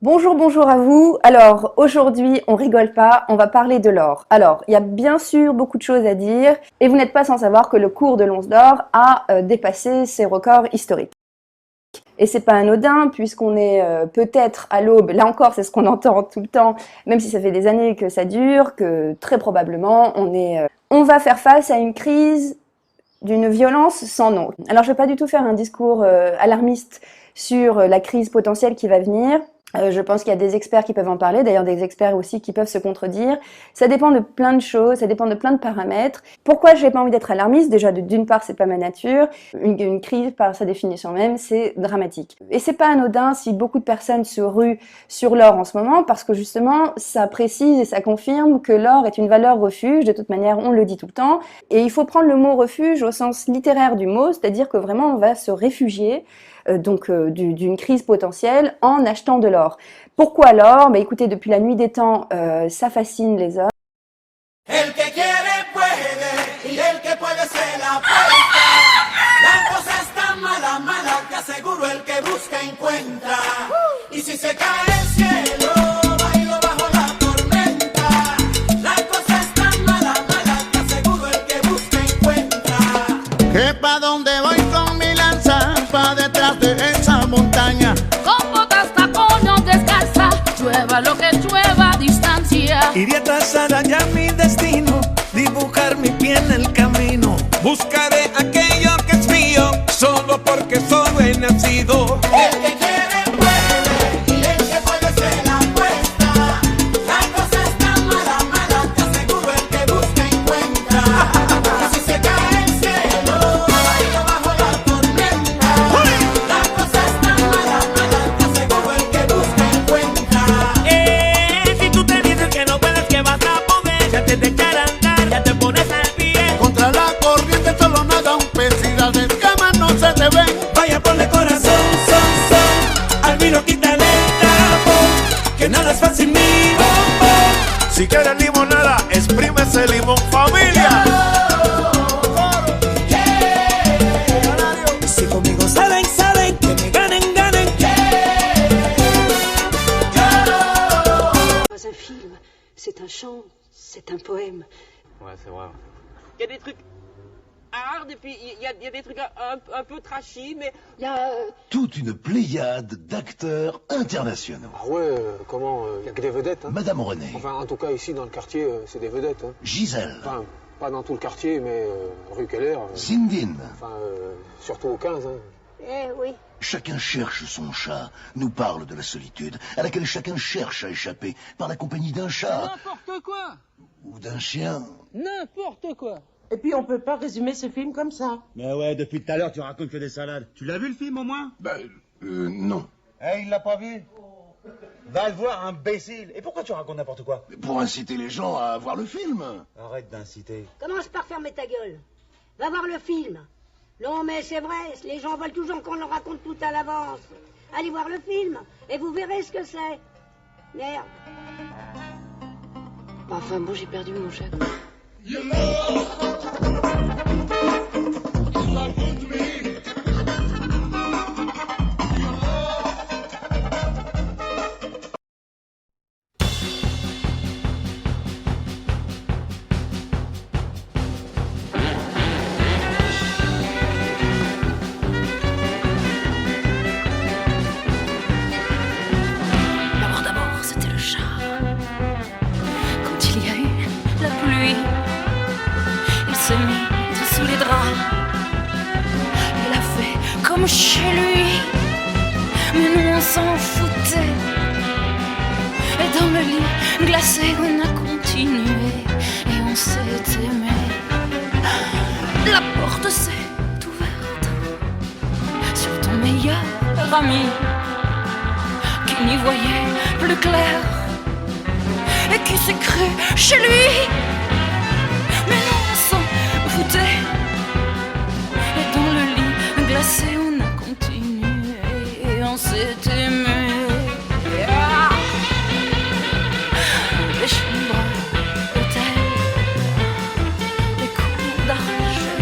Bonjour, bonjour à vous. Alors, aujourd'hui, on rigole pas, on va parler de l'or. Alors, il y a bien sûr beaucoup de choses à dire, et vous n'êtes pas sans savoir que le cours de l'once d'or a dépassé ses records historiques. Et c'est pas anodin, puisqu'on est peut-être à l'aube, là encore, c'est ce qu'on entend tout le temps, même si ça fait des années que ça dure, que très probablement, on va faire face à une crise d'une violence sans nom. Alors, je vais pas du tout faire un discours alarmiste sur la crise potentielle qui va venir. Je pense qu'il y a des experts qui peuvent en parler, d'ailleurs des experts aussi qui peuvent se contredire. Ça dépend de plein de choses, ça dépend de plein de paramètres. Pourquoi j'ai pas envie d'être alarmiste? Déjà, d'une part, c'est pas ma nature. Une crise, par sa définition même, c'est dramatique. Et c'est pas anodin si beaucoup de personnes se ruent sur l'or en ce moment, parce que justement, ça précise et ça confirme que l'or est une valeur refuge. De toute manière, on le dit tout le temps. Et il faut prendre le mot refuge au sens littéraire du mot, c'est-à-dire que vraiment, on va se réfugier d'une crise potentielle en achetant de l'or. Pourquoi l'or? Écoutez, depuis la nuit des temps, ça fascine les hommes. El que quiere puede, y el que puede se la apuesta. La cosa es tan mala, mala, que aseguro el que busca encuentra. Y si se cae el cielo, bailo bajo la tormenta. La cosa es tan mala, mala, que aseguro el que busca encuentra. Que pa' donde voy con mi lanza, pa' detrás de esa montaña. Con botas, tacones, descalza, llueva lo que llueva a distancia. Iré a trazar allá mi destino, dibujar mi pie en el camino. Buscaré aquello que es mío, solo porque solo he nacido. El que quiere puede, y el que puede se la apuesta. La cosa es tan mala, mala, que aseguro el que busca encuentra. Y si se cae el cielo, bailo bajo la tormenta. La cosa es tan mala, mala, que aseguro el que busca encuentra. Si tú te dices que no puedes, que vas a poder, ya te echar a andar, ya te pones al pie. Contra la corriente solo nada un pez y las escamas no se te ven. Vaya, ponle corazón, son, al vino quítale el tapón, que nada es fácil ni bombón. Si quieres limonada, exprime ese limón, familia. Si conmigo saben, saben, que me ganen, ganen. Pas un film, c'est un chant, c'est un poème. Ouais, c'est vrai. Il y a des trucs hard et puis il y a des trucs un peu trashy, mais Il y a Toute une pléiade d'acteurs internationaux. Ah ouais, comment y a que des vedettes, hein. Madame René, Enfin, en tout cas, ici, dans le quartier, c'est des vedettes, hein. Gisèle, Enfin, pas dans tout le quartier, mais rue Keller. Zindine. Enfin, surtout au 15, hein. Eh oui. Chacun cherche son chat, nous parle de la solitude, à laquelle chacun cherche à échapper par la compagnie d'un chat n'importe quoi. ou d'un chien. N'importe quoi. Et puis on peut pas résumer ce film comme ça. Mais ouais, depuis tout à l'heure, tu racontes que des salades. Tu l'as vu le film au moins? Non. Eh, il l'a pas vu? Va le voir, imbécile. Et pourquoi tu racontes n'importe quoi? Pour inciter les gens à voir le film. Arrête d'inciter. Commence par fermer ta gueule. Va voir le film. Non mais c'est vrai, les gens veulent toujours qu'on leur raconte tout à l'avance. Allez voir le film et vous verrez ce que c'est. Merde. Enfin bon, j'ai perdu mon chat. D'abord, c'était le chat. Quand il y a eu la pluie, il s'est mis dessous les draps. Il a fait comme chez lui, mais nous on s'en foutait. Et dans le lit glacé, on a continué et on s'est aimé. La porte s'est ouverte sur ton meilleur ami, qui n'y voyait plus clair et qui s'est cru chez lui. Mais non, on s'en foutait. Et dans le lit glacé, on a continué et on s'est aimé. Ah, les chambres d'hôtel, les coups d'argent,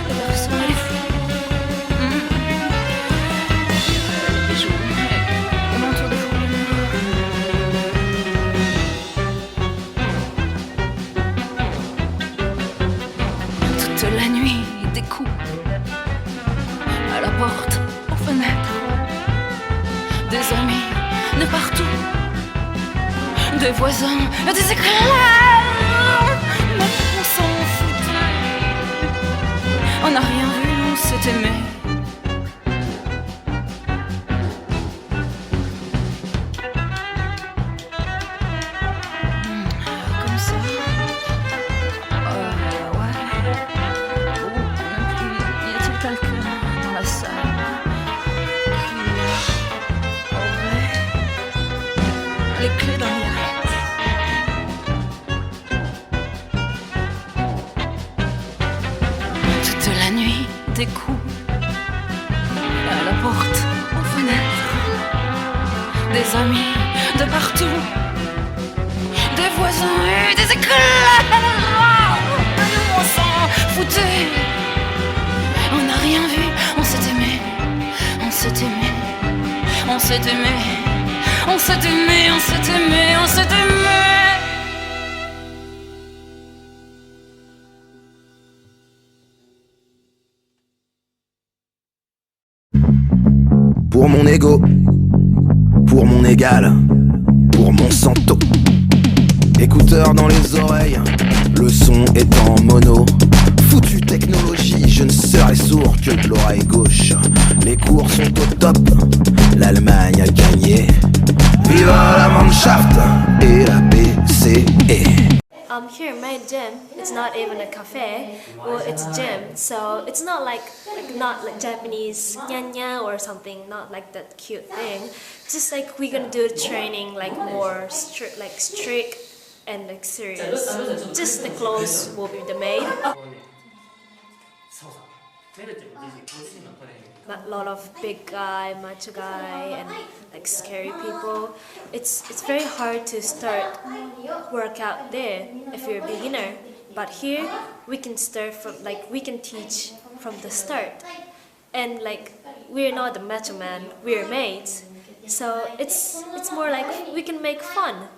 les garçons et les filles. Les journées des amis de partout, des voisins, des éclats. Mais on s'en foutait. On n'a rien vu, on s'est aimé. Comme ça. Ouais. Oh, y a-t-il quelqu'un dans la salle qui aurait les clés dans les toute la nuit, des coups à la porte, aux fenêtres, des amis de partout, des voisins et des éclats. On s'en foutait. On n'a rien vu, on s'est aimé, on s'est aimé, on s'est aimé, on s'est aimé, on s'est aimé, on s'est aimé. Pour mon ego, pour mon égal, pour mon santo. Écouteurs dans les oreilles, le son est en mono. Foutue technologie, je ne serai sourd que de l'oreille gauche. Les cours sont au top, l'Allemagne a gagné. Viva la Mannschaft et la BCE. Here in my gym, it's not even a cafe, well, it's a gym, so it's not like not like Japanese nya or something, not like that cute thing. Just like we're gonna do training like more strict and like serious. Just the clothes will be the made. A lot of big guy, macho guy, and like scary people. It's very hard to start workout there if you're a beginner. But here we can start from we can teach from the start, and like we're not the macho man, we're mates. So it's more like we can make fun.